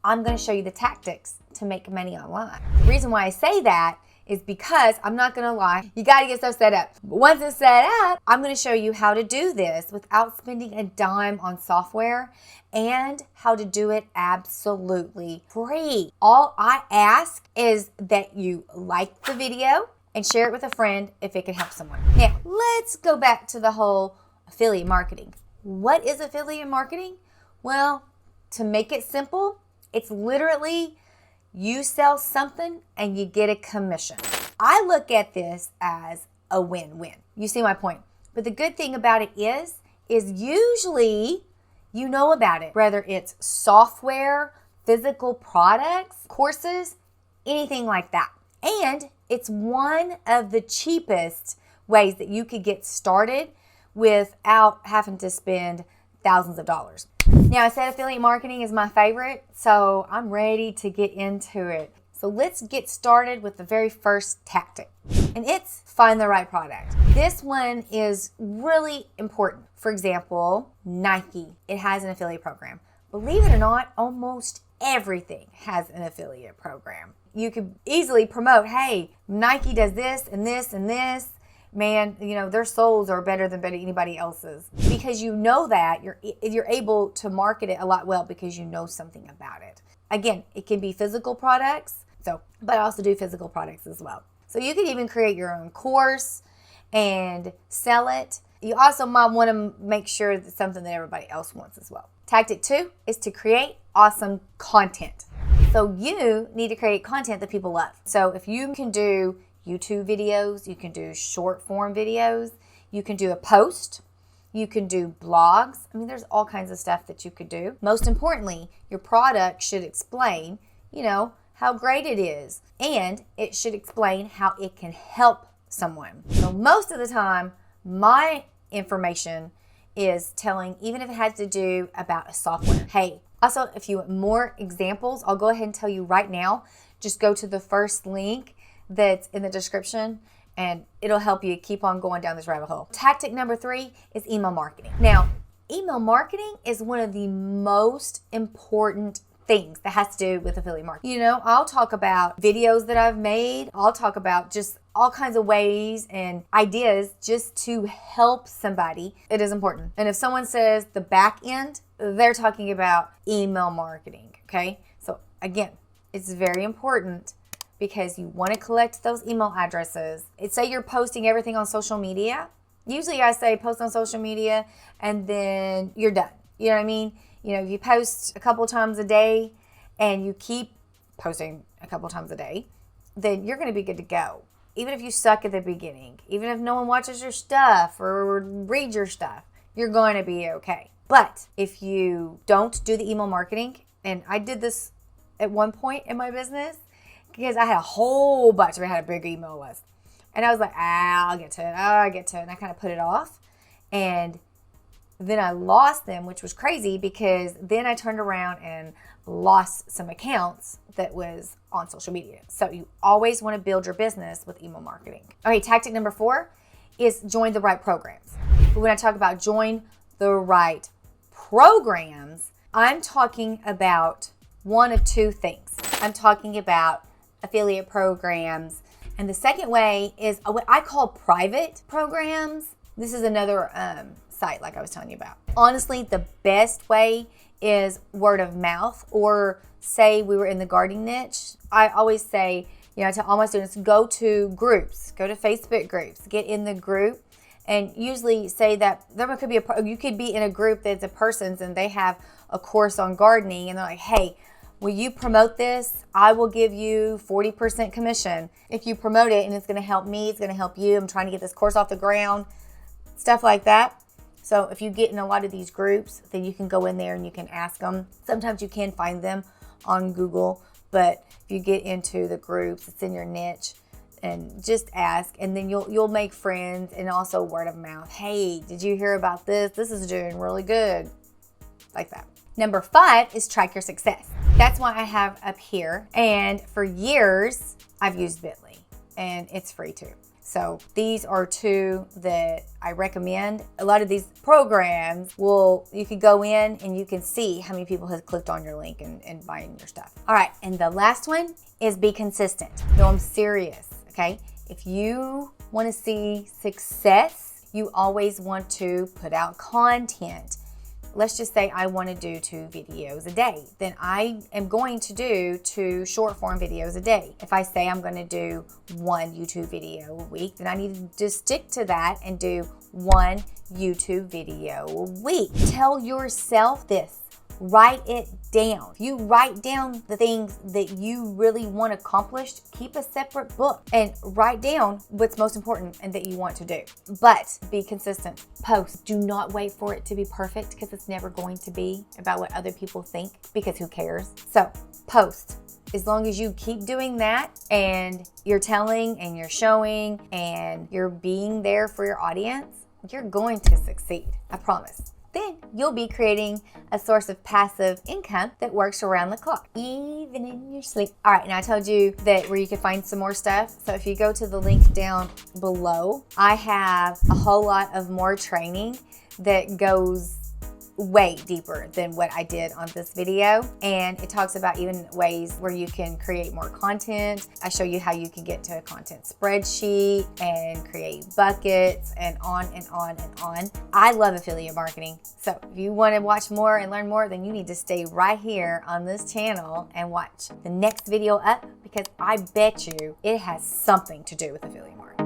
I'm gonna show you the tactics to make money online. The reason why I say that is because I'm not gonna lie, you gotta get stuff set up. But once it's set up, I'm gonna show you how to do this without spending a dime on software and how to do it absolutely free. All I ask is that you like the video and share it with a friend if it can help someone. Now, let's go back to the whole affiliate marketing. What is affiliate marketing? Well, to make it simple, it's literally you sell something and you get a commission. I look at this as a win-win. You see my point. But the good thing about it is usually you know about it, whether it's software, physical products, courses, anything like that. And it's one of the cheapest ways that you could get started without having to spend thousands of dollars. Now, I said affiliate marketing is my favorite, so I'm ready to get into it. So let's get started with the very first tactic, and it's find the right product. This one is really important. For example, Nike, it has an affiliate program. Believe it or not, almost everything has an affiliate program. You could easily promote, hey, Nike does this and this and this. Man, you know, their soles are better than anybody else's. Because you know that, you're able to market it a lot well because you know something about it. Again, it can be physical products, but I also do physical products as well. So you can even create your own course and sell it. You also might want to make sure that it's something that everybody else wants as well. Tactic 2 is to create awesome content. So you need to create content that people love. So if you can do YouTube videos, you can do short form videos, you can do a post, you can do blogs. I mean, there's all kinds of stuff that you could do. Most importantly, your product should explain, how great it is, and it should explain how it can help someone. So most of the time, my information is telling, even if it has to do about a software. Hey, also, if you want more examples, I'll go ahead and tell you right now, just go to the first link that's in the description and it'll help you keep on going down this rabbit hole. Tactic number 3 is email marketing. Now, email marketing is one of the most important things that has to do with affiliate marketing. I'll talk about videos that I've made. I'll talk about just all kinds of ways and ideas just to help somebody. It is important. And if someone says the back end, they're talking about email marketing, okay? So again, it's very important because you want to collect those email addresses. Say you're posting everything on social media. Usually I say post on social media and then you're done. You know what I mean? If you post a couple times a day and you keep posting a couple times a day, then you're going to be good to go. Even if you suck at the beginning, even if no one watches your stuff or reads your stuff, you're going to be okay. But if you don't do the email marketing, and I did this at one point in my business because I had a whole bunch, I had a big email list. And I was like, I'll get to it. And I kind of put it off. And then I lost them, which was crazy because then I turned around and lost some accounts that was on social media. So you always want to build your business with email marketing. Okay, tactic number 4 is join the right programs. But when I talk about join the right programs, I'm talking about one of two things. I'm talking about affiliate programs. And the second way is what I call private programs. This is another site like I was telling you about. Honestly, the best way is word of mouth, or say we were in the gardening niche. I always say, to all my students, go to groups, go to Facebook groups, get in the group, and usually say that there could be you could be in a group that's a person's and they have a course on gardening and they're like, hey, will you promote this? I will give you 40% commission if you promote it, and it's going to help me, it's going to help you. I'm trying to get this course off the ground, stuff like that. So if you get in a lot of these groups, then you can go in there and you can ask them. Sometimes you can find them on Google, but if you get into the groups, it's in your niche, and just ask, and then you'll make friends, and also word of mouth. Hey, did you hear about this? This is doing really good. Like that. Number 5 is track your success. That's why I have up here. And for years, I've used Bitly, and it's free too. So these are two that I recommend. A lot of these programs you can go in and you can see how many people have clicked on your link and buying your stuff. All right, and the last one is be consistent. No, I'm serious, okay? If you want to see success, you always want to put out content. Let's just say I want to do 2 videos a day. Then I am going to do 2 short form videos a day. If I say I'm going to do 1 YouTube video a week, then I need to just stick to that and do 1 YouTube video a week. Tell yourself this. Write it down. If you write down the things that you really want accomplished, keep a separate book and write down what's most important and that you want to do. But be consistent. Post. Do not wait for it to be perfect, because it's never going to be about what other people think, because who cares? So post. As long as you keep doing that and you're telling and you're showing and you're being there for your audience, you're going to succeed. I promise. Then you'll be creating a source of passive income that works around the clock, even in your sleep. All right, now I told you that where you can find some more stuff. So if you go to the link down below, I have a whole lot of more training that goes way deeper than what I did on this video. And it talks about even ways where you can create more content. I show you how you can get to a content spreadsheet and create buckets and on and on and on. I love affiliate marketing. So if you want to watch more and learn more, then you need to stay right here on this channel and watch the next video up, because I bet you it has something to do with affiliate marketing.